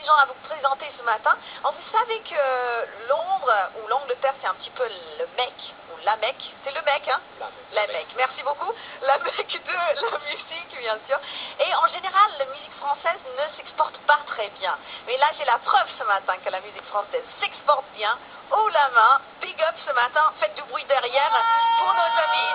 gens à vous présenter ce matin. Alors, vous savez que Londres ou l'Angleterre, c'est un petit peu le mec, ou la Mecque. C'est le mec, hein? La Mecque. Merci beaucoup. La Mecque de la musique, bien sûr. Et en général, la musique française ne s'exporte pas très bien. Mais là, j'ai la preuve ce matin que la musique française s'exporte bien. Haut la main, big up ce matin, faites du bruit derrière pour nos amis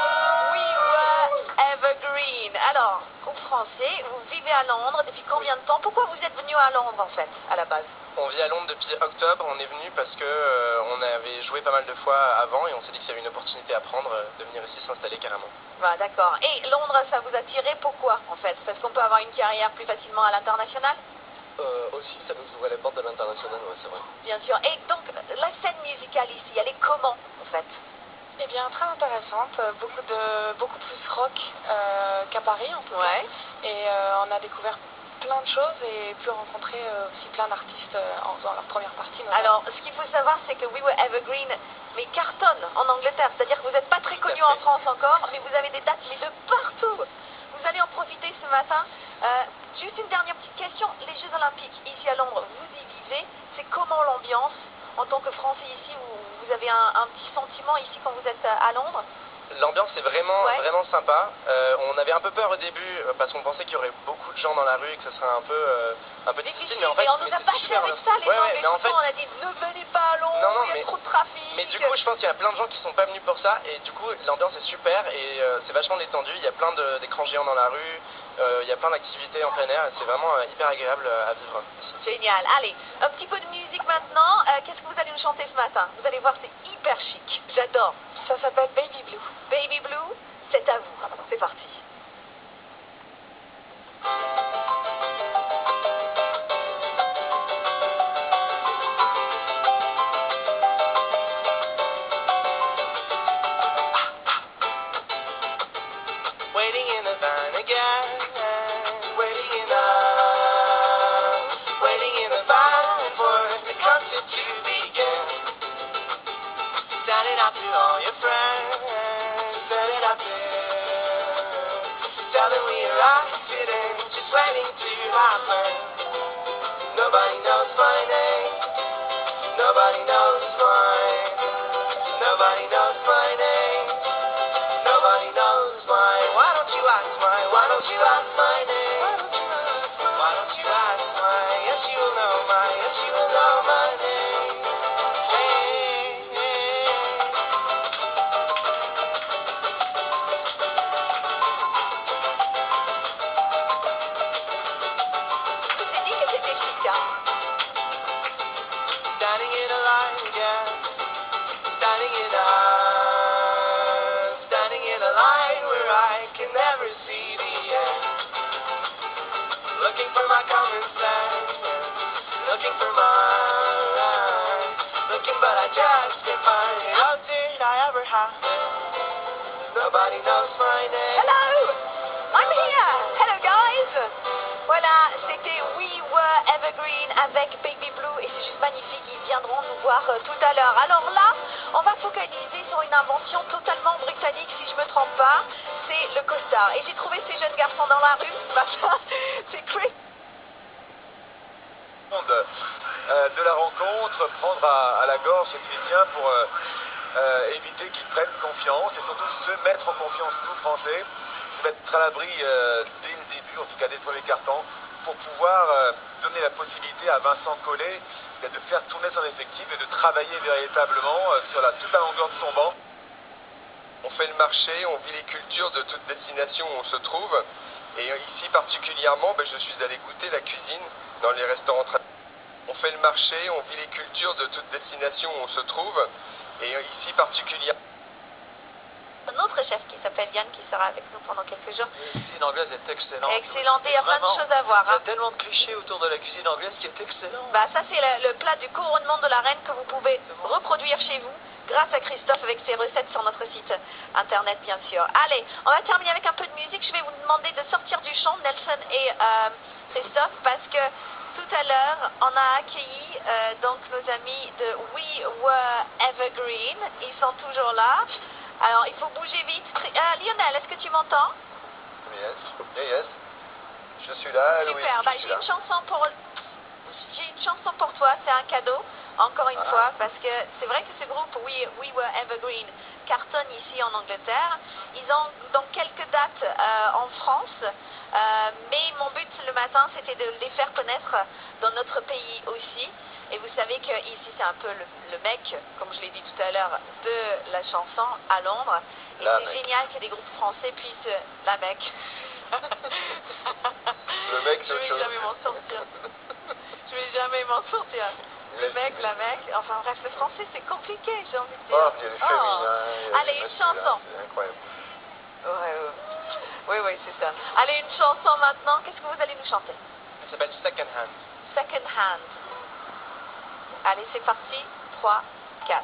We Were Evergreen. Alors, groupe français, vous vivez à Londres depuis combien de temps? Pourquoi vous êtes venu à Londres en fait, à la base? On vit à Londres depuis octobre, on est venu parce que on avait joué pas mal de fois avant et on s'est dit qu'il y avait une opportunité à prendre de venir ici s'installer carrément. Bah, d'accord. Et Londres, ça vous a tiré pourquoi en fait? Parce qu'on peut avoir une carrière plus facilement à l'international? Aussi, ça nous ouvrait les portes de l'international, ouais, c'est vrai. Bien sûr. Et donc, la scène musicale ici, elle est comment en fait? Eh bien, très intéressante, beaucoup plus rock qu'à Paris en tout cas. Ouais. Et on a découvert plein de choses et pu rencontrer aussi plein d'artistes en faisant leur première partie. Notamment. Alors, ce qu'il faut savoir, c'est que We Were Evergreen, mais cartonne en Angleterre. C'est-à-dire que vous n'êtes pas très connu en France encore, mais vous avez des dates, mais de partout. Vous allez en profiter ce matin. Juste une dernière petite question. Les Jeux Olympiques, ici à Londres, vous y vivez. C'est comment l'ambiance? En tant que Français ici, vous avez un petit sentiment ici quand vous êtes à Londres? L'ambiance est vraiment, ouais. vraiment sympa. On avait un peu peur au début parce qu'on pensait qu'il y aurait beaucoup de gens dans la rue et que ce serait un peu difficile. Mais en fait, on nous a bâché avec ça, les Anglais. mais en fait, on a dit ne venez pas à Londres, il y a trop de trafic. Mais du coup, je pense qu'il y a plein de gens qui sont pas venus pour ça et du coup, l'ambiance est super et c'est vachement détendu. Il y a plein d'écrans géants dans la rue, il y a plein d'activités en plein air et c'est vraiment hyper agréable à vivre. Génial. Allez, un petit peu de musique maintenant. Qu'est-ce que vous allez nous chanter ce matin? Vous allez voir, c'est hyper chic. J'adore. Ça s'appelle Baby Blue. Baby Blue, c'est à vous. C'est parti. Waiting in the van again, waiting in the van for the concert to begin. Send it out to all your friends, send it out there. Tell them we arrived today, just waiting to happen. Nobody knows my name, nobody knows mine, nobody knows my name, nobody knows mine. Why don't you ask mine? Why don't you ask my name? Why don't you ask mine? Yes, you will know mine. Yes, you will know my name. Hey, hey. Je vous ai dit que c'était chic, hein? Standing in a line again, standing in a line where I can never see the end. Looking for my common sense, looking for mine, looking but I just can't find it. How did I ever have? Nobody knows my name. Hello, I'm here. Hello guys. Voilà, c'était We Were Evergreen avec Baby Blue et c'est juste magnifique, ils viendront nous voir tout à l'heure. Alors là, on va focaliser sur une invention totalement britannique, si je me trompe pas, c'est le costard. Et j'ai trouvé ces jeunes garçons dans la rue ce matin, c'est Chris. De la rencontre, prendre à la gorge ces Chrétiens pour éviter qu'ils prennent confiance et surtout se mettre en confiance, nous Français, se mettre à l'abri dès le début, en tout cas dès le premier carton, pour pouvoir donner la possibilité à Vincent Collet de faire tourner son effectif et de travailler véritablement sur toute la longueur de son banc. On fait le marché, on vit les cultures de toute destination où on se trouve. Et ici particulièrement, je suis allé goûter la cuisine dans les restaurants. On fait le marché, on vit les cultures de toute destination où on se trouve. Et ici particulièrement... Un autre chef qui s'appelle Yann qui sera avec nous pendant quelques jours. La cuisine anglaise est excellente. Excellente, et il y a plein de choses à voir. Il y Hein. a tellement de clichés autour de la cuisine anglaise qui est excellent. Bah ça c'est le plat du couronnement de la reine que vous pouvez reproduire chez vous grâce à Christophe avec ses recettes sur notre site internet bien sûr. Allez, on va terminer avec un peu de musique. Je vais vous demander de sortir du champ, Nelson et Christophe, parce que tout à l'heure on a accueilli donc nos amis de We Were Evergreen. Ils sont toujours là. Alors il faut bouger vite. Lionel, est-ce que tu m'entends? Yes, yes. Je suis là, Louis. Super, Je suis j'ai là. une chanson pour... j'ai une chanson pour toi, c'est un cadeau, encore une fois, parce que c'est vrai que ce groupe We Were Evergreen cartonne ici en Angleterre. Ils ont donc quelques dates en France, mais mon but le matin c'était de les faire connaître dans notre pays aussi. Et vous savez que ici c'est un peu le mec, comme je l'ai dit tout à l'heure, de la chanson à Londres. Et c'est génial que des groupes français puissent la mec. Le mec, je vais jamais m'en sortir. Je vais jamais m'en sortir. Le mec, la mec, enfin bref, le français c'est compliqué, j'ai envie de dire. Oh, il y a du féminin, il y a Allez, du une masculin, chanson. c'est incroyable. Oui, c'est ça. Allez, une chanson maintenant, qu'est-ce que vous allez nous chanter? Elle s'appelle Second Hand. Second Hand. Allez, c'est parti. 3, 4.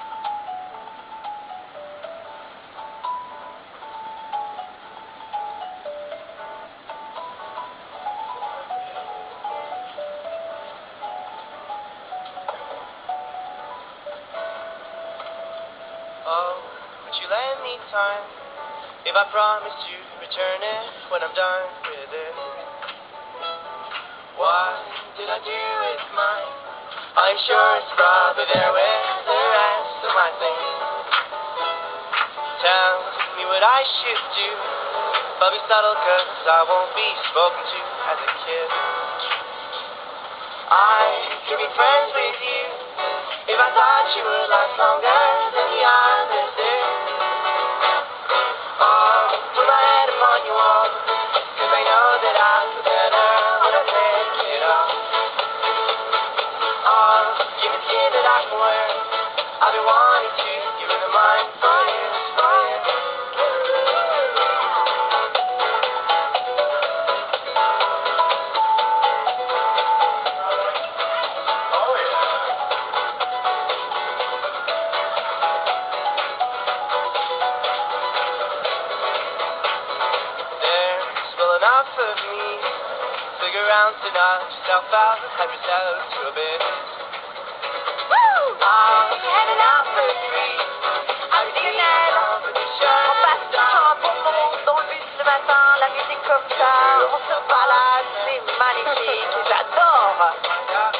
Oh, would you lend me time if I promise you return it when I'm done with it? Why did I do it mine? I'm sure it's probably there with the rest of my things. Tell me what I should do, but be subtle 'cause I won't be spoken to as a kid. I could be friends with you if I thought you would last longer than the others did. Oh, put my head upon your wall, 'cause I know that I'll feel better when I take it off. Oh, give me skin that I can wear. I've been wanting to get rid of mine for years, for years. Oh yeah. There's well enough of me. Figure around to knock yourself out, have yourself to a bit. I'm headed out for free. I'm Exceptionnel. On passe toujours un bon moment dans le bus le matin, la musique comme ça, on se balade, c'est magnifique, j'adore.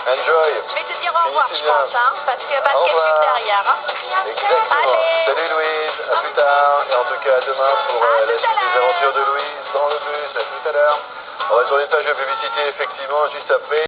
Enjoy. Je vais te dire au revoir, je Finissez bien. pense, hein, parce que basket Au revoir. juste derrière. Hein. Exactement. Allez. Salut Louise, à plus tard. Et en tout cas à demain pour À la tout à suite des l'heure. aventures de Louise dans le bus. À tout à l'heure. On va tourner une page de publicité effectivement juste après.